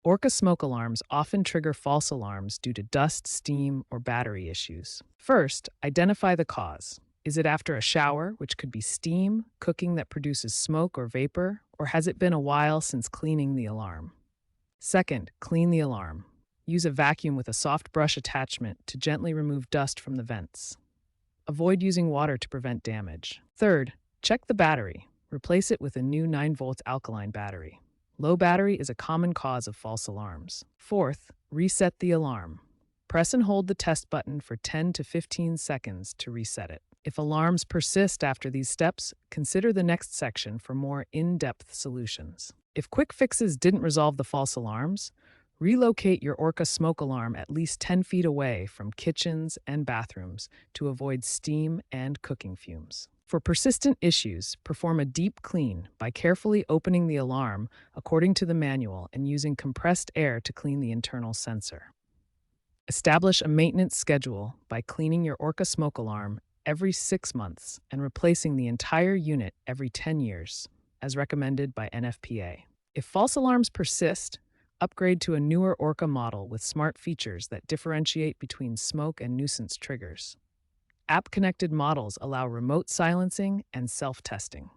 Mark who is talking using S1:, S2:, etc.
S1: ORCA smoke alarms often trigger false alarms due to dust, steam, or battery issues. First, identify the cause. Is it after a shower, which could be steam, cooking that produces smoke or vapor, or has it been a while since cleaning the alarm? Second, clean the alarm. Use a vacuum with a soft brush attachment to gently remove dust from the vents. Avoid using water to prevent damage. Third, check the battery. Replace it with a new 9-volt alkaline battery. Low battery is a common cause of false alarms. Fourth, reset the alarm. Press and hold the test button for 10 to 15 seconds to reset it. If alarms persist after these steps, consider the next section for more in-depth solutions. If quick fixes didn't resolve the false alarms, relocate your ORCA smoke alarm at least 10 feet away from kitchens and bathrooms to avoid steam and cooking fumes. For persistent issues, perform a deep clean by carefully opening the alarm according to the manual and using compressed air to clean the internal sensor. Establish a maintenance schedule by cleaning your ORCA smoke alarm every 6 months and replacing the entire unit every 10 years, as recommended by NFPA. If false alarms persist, upgrade to a newer ORCA model with smart features that differentiate between smoke and nuisance triggers. App-connected models allow remote silencing and self-testing.